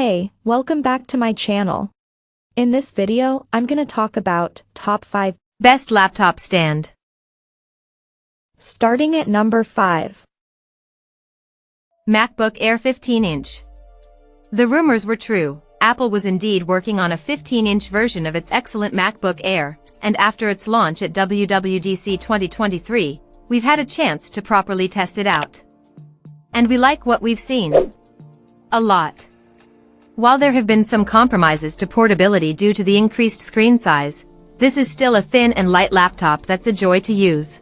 Hey, welcome back to my channel. In this video, I'm gonna talk about top 5 best laptop stand. Starting at number 5. MacBook Air 15-inch. The rumors were true. Apple was indeed working on a 15-inch version of its excellent MacBook Air, and after its launch at WWDC 2023, we've had a chance to properly test it out. And we like what we've seen. A lot. While there have been some compromises to portability due to the increased screen size, this is still a thin and light laptop that's a joy to use.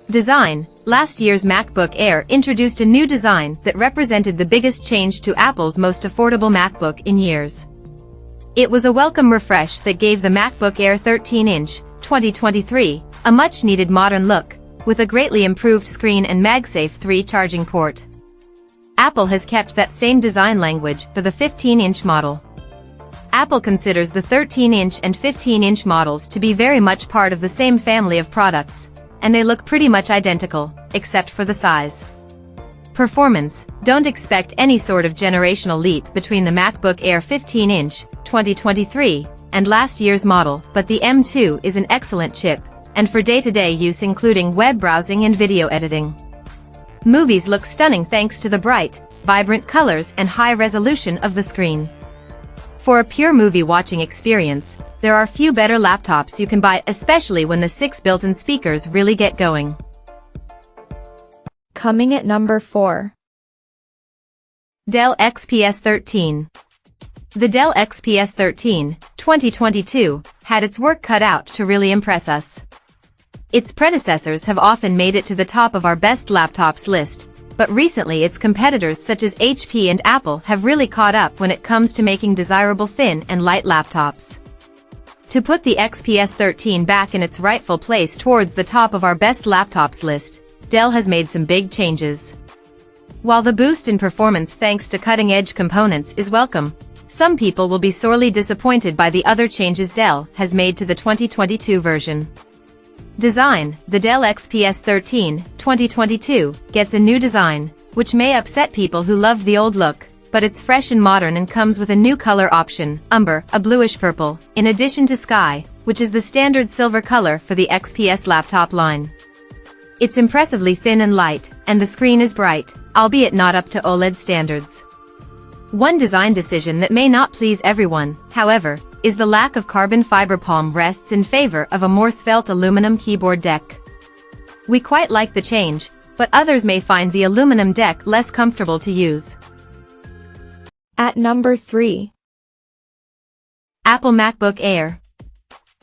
Design. Last year's MacBook Air introduced a new design that represented the biggest change to Apple's most affordable MacBook in years. It was a welcome refresh that gave the MacBook Air 13-inch, 2023, a much-needed modern look, with a greatly improved screen and MagSafe 3 charging port. Apple has kept that same design language for the 15-inch model. Apple considers the 13-inch and 15-inch models to be very much part of the same family of products, and they look pretty much identical, except for the size. Performance. Don't expect any sort of generational leap between the MacBook Air 15-inch, 2023, and last year's model, but the M2 is an excellent chip, and for day-to-day use including web browsing and video editing. Movies look stunning thanks to the bright, vibrant colors and high resolution of the screen. For a pure movie watching experience, there are few better laptops you can buy, especially when the 6 built-in speakers really get going. Coming at number 4. Dell XPS 13. The Dell XPS 13, 2022, had its work cut out to really impress us. Its predecessors have often made it to the top of our best laptops list, but recently its competitors such as HP and Apple have really caught up when it comes to making desirable thin and light laptops. To put the XPS 13 back in its rightful place towards the top of our best laptops list, Dell has made some big changes. While the boost in performance thanks to cutting-edge components is welcome, some people will be sorely disappointed by the other changes Dell has made to the 2022 version. Design. The Dell XPS 13, 2022, gets a new design, which may upset people who love the old look, but it's fresh and modern and comes with a new color option, umber, a bluish purple, in addition to sky, which is the standard silver color for the XPS laptop line. It's impressively thin and light, and the screen is bright, albeit not up to OLED standards. One design decision that may not please everyone, however, is the lack of carbon fiber palm rests in favor of a more svelte aluminum keyboard deck. We quite like the change, but others may find the aluminum deck less comfortable to use. At number 3. Apple MacBook Air.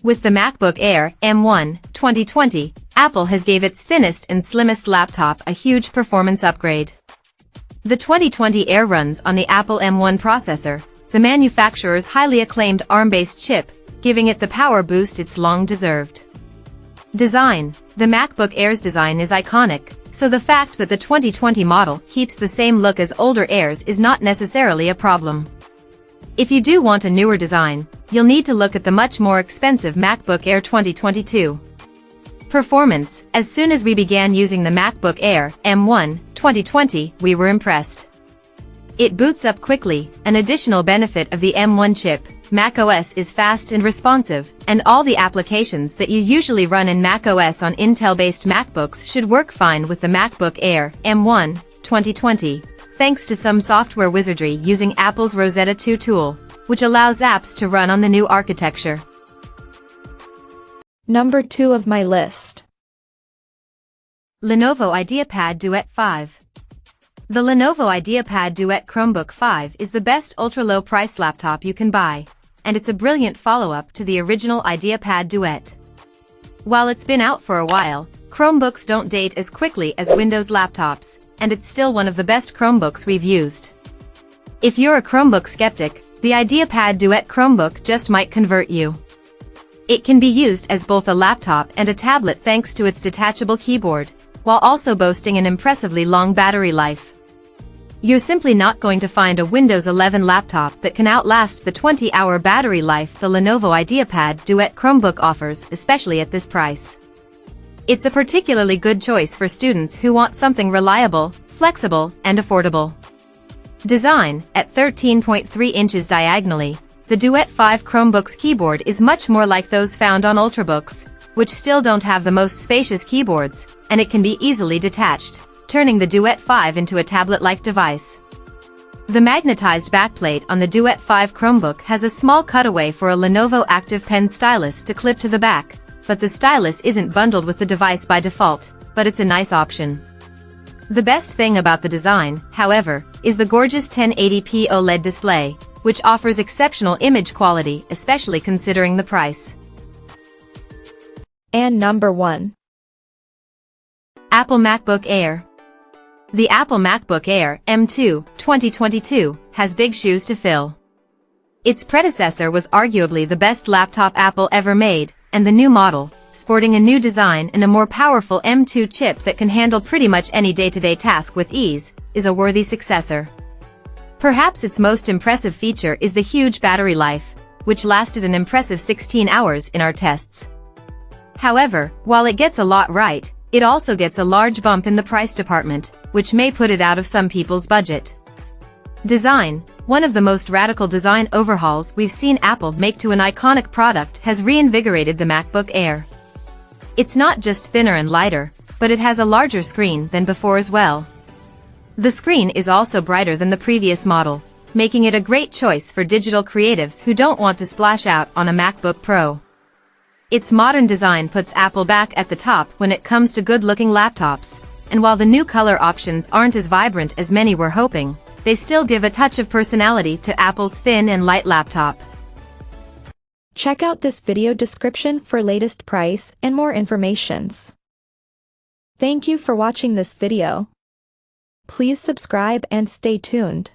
With the MacBook Air M1, 2020, Apple has gave its thinnest and slimmest laptop a huge performance upgrade. The 2020 Air runs on the Apple M1 processor, the manufacturer's highly acclaimed ARM-based chip, giving it the power boost it's long deserved. Design. The MacBook Air's design is iconic, so the fact that the 2020 model keeps the same look as older Airs is not necessarily a problem. If you do want a newer design, you'll need to look at the much more expensive MacBook Air 2022. Performance. As soon as we began using the MacBook Air M1, 2020, we were impressed. It boots up quickly, an additional benefit of the M1 chip. macOS is fast and responsive, and all the applications that you usually run in macOS on Intel-based MacBooks should work fine with the MacBook Air M1, 2020, thanks to some software wizardry using Apple's Rosetta 2 tool, which allows apps to run on the new architecture. Number 2 of my list. Lenovo IdeaPad Duet 5. The Lenovo IdeaPad Duet Chromebook 5 is the best ultra-low price laptop you can buy, and it's a brilliant follow-up to the original IdeaPad Duet. While it's been out for a while, Chromebooks don't date as quickly as Windows laptops, and it's still one of the best Chromebooks we've used. If you're a Chromebook skeptic, the IdeaPad Duet Chromebook just might convert you. It can be used as both a laptop and a tablet thanks to its detachable keyboard, while also boasting an impressively long battery life. You're simply not going to find a Windows 11 laptop that can outlast the 20-hour battery life the Lenovo IdeaPad Duet Chromebook offers, especially at this price. It's a particularly good choice for students who want something reliable, flexible, and affordable. Design, at 13.3 inches diagonally, the Duet 5 Chromebook's keyboard is much more like those found on Ultrabooks, which still don't have the most spacious keyboards, and it can be easily detached, turning the Duet 5 into a tablet-like device. The magnetized backplate on the Duet 5 Chromebook has a small cutaway for a Lenovo Active Pen stylus to clip to the back, but the stylus isn't bundled with the device by default, but it's a nice option. The best thing about the design, however, is the gorgeous 1080p OLED display, which offers exceptional image quality, especially considering the price. And number 1. Apple MacBook Air. The Apple MacBook Air M2 2022 has big shoes to fill. Its predecessor was arguably the best laptop Apple ever made, and the new model, sporting a new design and a more powerful M2 chip that can handle pretty much any day-to-day task with ease, is a worthy successor. Perhaps its most impressive feature is the huge battery life, which lasted an impressive 16 hours in our tests. However, while it gets a lot right, it also gets a large bump in the price department, which may put it out of some people's budget. Design, one of the most radical design overhauls we've seen Apple make to an iconic product, has reinvigorated the MacBook Air. It's not just thinner and lighter, but it has a larger screen than before as well. The screen is also brighter than the previous model, making it a great choice for digital creatives who don't want to splash out on a MacBook Pro. Its modern design puts Apple back at the top when it comes to good-looking laptops, and while the new color options aren't as vibrant as many were hoping, they still give a touch of personality to Apple's thin and light laptop. Check out this video description for latest price and more informations. Thank you for watching this video. Please subscribe and stay tuned.